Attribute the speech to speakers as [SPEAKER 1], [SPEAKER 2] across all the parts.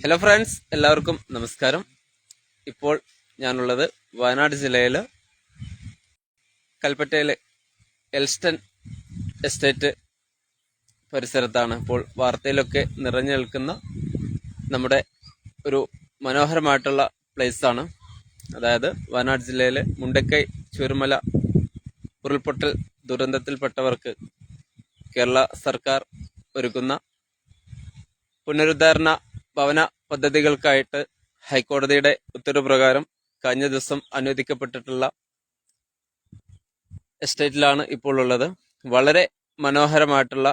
[SPEAKER 1] Hello friends, എല്ലാവർക്കും നമസ്കാരം. ഇപ്പോൾ ഞാനുള്ളത് വയനാട് ജില്ലയിലെ കൽപ്പറ്റയിലെ എൽസ്റ്റൺ എസ്റ്റേറ്റ് പരിസരത്താണ്. ഇപ്പോൾ വാർത്തയിലൊക്കെ നിറഞ്ഞു നിൽക്കുന്ന നമ്മുടെ ഒരു മനോഹരമായിട്ടുള്ള പ്ലേസാണ്. അതായത് വയനാട് ജില്ലയിലെ മുണ്ടക്കൈ ചൂരൽമല ഉരുൾപൊട്ടൽ ദുരന്തത്തിൽപ്പെട്ടവർക്ക് കേരള സർക്കാർ ഒരുക്കുന്ന പുനരുദ്ധാരണ ഭവന പദ്ധതികൾക്കായിട്ട് ഹൈക്കോടതിയുടെ ഉത്തരവ് പ്രകാരം കഴിഞ്ഞ ദിവസം അനുവദിക്കപ്പെട്ടിട്ടുള്ള എസ്റ്റേറ്റിലാണ് ഇപ്പോൾ ഉള്ളത്. വളരെ മനോഹരമായിട്ടുള്ള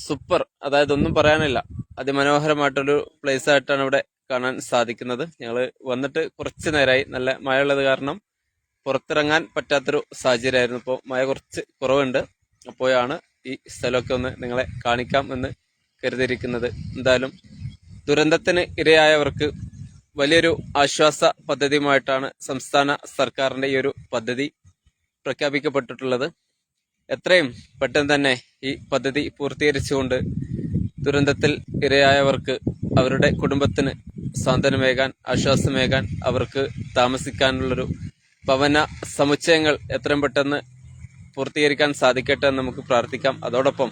[SPEAKER 1] സൂപ്പർ, അതായത് ഒന്നും പറയാനില്ല, അതിമനോഹരമായിട്ടൊരു പ്ലേസ് ആയിട്ടാണ് ഇവിടെ കാണാൻ സാധിക്കുന്നത്. ഞങ്ങൾ വന്നിട്ട് കുറച്ച് നേരമായി. നല്ല മഴയുള്ളത് കാരണം പുറത്തിറങ്ങാൻ പറ്റാത്തൊരു സാഹചര്യമായിരുന്നു. ഇപ്പോൾ മഴ കുറച്ച് കുറവുണ്ട്. അപ്പോഴാണ് ഈ സ്ഥലമൊക്കെ ഒന്ന് നിങ്ങളെ കാണിക്കാം എന്ന് കരുതിയിരിക്കുന്നത്. എന്തായാലും ദുരന്തത്തിന് ഇരയായവർക്ക് വലിയൊരു ആശ്വാസ പദ്ധതിയുമായിട്ടാണ് സംസ്ഥാന സർക്കാരിന്റെ ഈ ഒരു പദ്ധതി പ്രഖ്യാപിക്കപ്പെട്ടിട്ടുള്ളത്. എത്രയും പെട്ടെന്ന് തന്നെ ഈ പദ്ധതി പൂർത്തീകരിച്ചുകൊണ്ട് ദുരന്തത്തിൽ ഇരയായവർക്ക്, അവരുടെ കുടുംബത്തിന് സാന്ത്വനമേകാൻ, ആശ്വാസമേകാൻ, അവർക്ക് താമസിക്കാനുള്ളൊരു ഭവന സമുച്ചയങ്ങൾ എത്രയും പെട്ടെന്ന് പൂർത്തീകരിക്കാൻ സാധിക്കട്ടെ എന്ന് നമുക്ക് പ്രാർത്ഥിക്കാം. അതോടൊപ്പം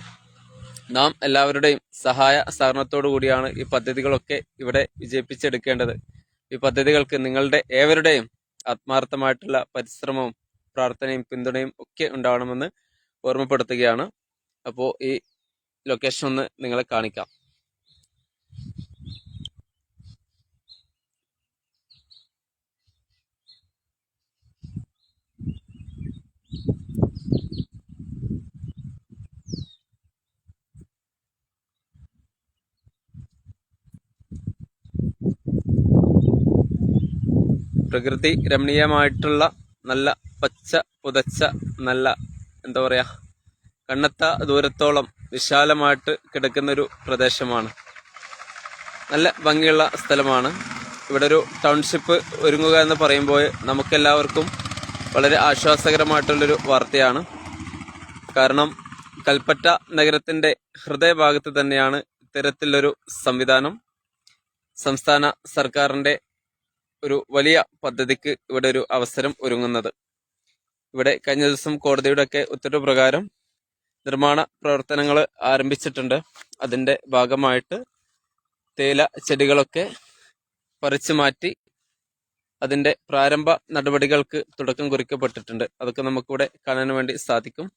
[SPEAKER 1] നാം എല്ലാവരുടെയും സഹായ സഹകരണത്തോടു കൂടിയാണ് ഈ പദ്ധതികളൊക്കെ ഇവിടെ വിജയിപ്പിച്ചെടുക്കേണ്ടത്. ഈ പദ്ധതികൾക്ക് നിങ്ങളുടെ ഏവരുടെയും ആത്മാർത്ഥമായിട്ടുള്ള പരിശ്രമവും പ്രാർത്ഥനയും പിന്തുണയും ഒക്കെ ഉണ്ടാവണമെന്ന് ഓർമ്മപ്പെടുത്തുകയാണ്. അപ്പോൾ ഈ ലൊക്കേഷൻ ഒന്ന് നിങ്ങളെ കാണിക്കാം. പ്രകൃതി രമണീയമായിട്ടുള്ള നല്ല പച്ച പുതച്ച നല്ല എന്താ പറയാ, കണ്ണെത്ത ദൂരത്തോളം വിശാലമായിട്ട് കിടക്കുന്നൊരു പ്രദേശമാണ്. നല്ല ഭംഗിയുള്ള സ്ഥലമാണ്. ഇവിടെ ഒരു ടൗൺഷിപ്പ് ഒരുങ്ങുക എന്ന് പറയുമ്പോൾ നമുക്കെല്ലാവർക്കും വളരെ ആശ്വാസകരമായിട്ടുള്ളൊരു വാർത്തയാണ്. കാരണം കൽപ്പറ്റ നഗരത്തിന്റെ ഹൃദയഭാഗത്ത് തന്നെയാണ് ഇത്തരത്തിലൊരു സംവിധാനം. സംസ്ഥാന സർക്കാരിന്റെ ഒരു വലിയ പദ്ധതിക്ക് ഇവിടെ ഒരു അവസരം ഒരുങ്ങുന്നത്. ഇവിടെ കഴിഞ്ഞ ദിവസം കോടതിയുടെ ഒക്കെ ഉത്തരവ് പ്രകാരം നിർമ്മാണ പ്രവർത്തനങ്ങൾ ആരംഭിച്ചിട്ടുണ്ട്. അതിന്റെ ഭാഗമായിട്ട് തേയില ചെടികളൊക്കെ പറിച്ചു മാറ്റി അതിന്റെ പ്രാരംഭ നടപടികൾക്ക് തുടക്കം കുറിക്കപ്പെട്ടിട്ടുണ്ട്. അതൊക്കെ നമുക്കിവിടെ കാണാൻ വേണ്ടി സാധിക്കും.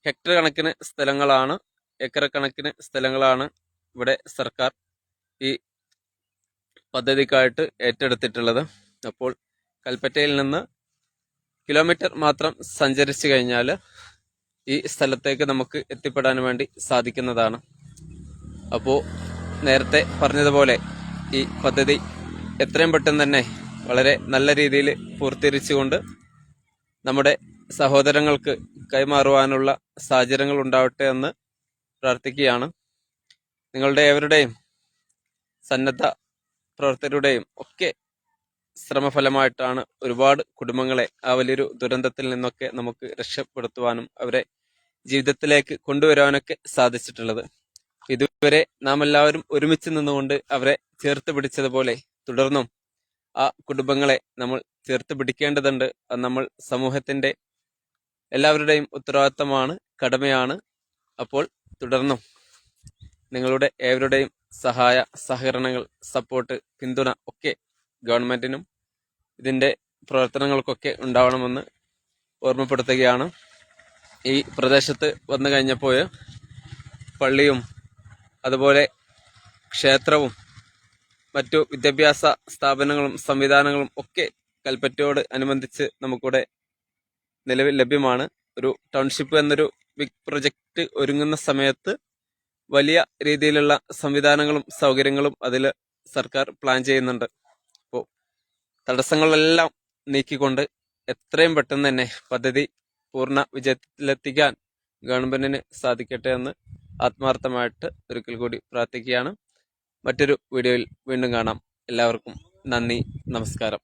[SPEAKER 1] ഹെക്ടർ കണക്കിന് സ്ഥലങ്ങളാണ്, ഏക്കർ കണക്കിന് സ്ഥലങ്ങളാണ് ഇവിടെ സർക്കാർ ഈ പദ്ധതിക്കായിട്ട് ഏറ്റെടുത്തിട്ടുള്ളത്. അപ്പോൾ കൽപ്പറ്റയിൽ നിന്ന് കിലോമീറ്റർ മാത്രം സഞ്ചരിച്ചു കഴിഞ്ഞാൽ ഈ സ്ഥലത്തേക്ക് നമുക്ക് എത്തിപ്പെടാൻ വേണ്ടി സാധിക്കുന്നതാണ്. അപ്പോൾ നേരത്തെ പറഞ്ഞതുപോലെ ഈ പദ്ധതി എത്രയും പെട്ടെന്ന് തന്നെ വളരെ നല്ല രീതിയിൽ പൂർത്തീകരിച്ചുകൊണ്ട് നമ്മുടെ സഹോദരങ്ങൾക്ക് കൈമാറുവാനുള്ള സാഹചര്യങ്ങൾ ഉണ്ടാവട്ടെ എന്ന് പ്രാർത്ഥിക്കുകയാണ്. നിങ്ങളുടെ ഏവരുടെയും സന്നദ്ധ പ്രവർത്തകരുടെയും ഒക്കെ ശ്രമഫലമായിട്ടാണ് ഒരുപാട് കുടുംബങ്ങളെ ആ വലിയൊരു ദുരന്തത്തിൽ നിന്നൊക്കെ നമുക്ക് രക്ഷപ്പെടുത്തുവാനും അവരെ ജീവിതത്തിലേക്ക് കൊണ്ടുവരാനൊക്കെ സാധിച്ചിട്ടുള്ളത്. ഇതുവരെ നാം എല്ലാവരും ഒരുമിച്ച് നിന്നുകൊണ്ട് അവരെ ചേർത്ത് പിടിച്ചതുപോലെ തുടർന്നും ആ കുടുംബങ്ങളെ നമ്മൾ ചേർത്ത് പിടിക്കേണ്ടതുണ്ട്. അത് നമ്മൾ സമൂഹത്തിന്റെ എല്ലാവരുടെയും ഉത്തരവാദിത്തമാണ്, കടമയാണ്. അപ്പോൾ തുടർന്നും നിങ്ങളുടെ ഏവരുടെയും സഹായ സഹകരണങ്ങൾ, സപ്പോർട്ട്, പിന്തുണ ഒക്കെ ഗവൺമെന്റിനും ഇതിന്റെ പ്രവർത്തനങ്ങൾക്കൊക്കെ ഉണ്ടാവണമെന്ന് ഓർമ്മപ്പെടുത്തുകയാണ്. ഈ പ്രദേശത്ത് വന്നു കഴിഞ്ഞപ്പോൾ പള്ളിയും അതുപോലെ ക്ഷേത്രവും മറ്റു വിദ്യാഭ്യാസ സ്ഥാപനങ്ങളും സംവിധാനങ്ങളും ഒക്കെ കൽപ്പറ്റയോട് അനുബന്ധിച്ച് നമുക്കിവിടെ നിലവിൽ ലഭ്യമാണ്. ഒരു ടൗൺഷിപ്പ് എന്നൊരു ബിഗ് പ്രൊജക്ട് ഒരുങ്ങുന്ന സമയത്ത് വലിയ രീതിയിലുള്ള സംവിധാനങ്ങളും സൗകര്യങ്ങളും അതിൽ സർക്കാർ പ്ലാൻ ചെയ്യുന്നുണ്ട്. അപ്പോൾ തടസ്സങ്ങളെല്ലാം നീക്കിക്കൊണ്ട് എത്രയും പെട്ടെന്ന് തന്നെ പദ്ധതി പൂർണ്ണ വിജയത്തിലെത്തിക്കാൻ ഗവൺമെന്റിന് സാധിക്കട്ടെ എന്ന് ആത്മാർത്ഥമായിട്ട് ഒരിക്കൽ കൂടി പ്രാർത്ഥിക്കുകയാണ്. മറ്റൊരു വീഡിയോയിൽ വീണ്ടും കാണാം. എല്ലാവർക്കും നന്ദി, നമസ്കാരം.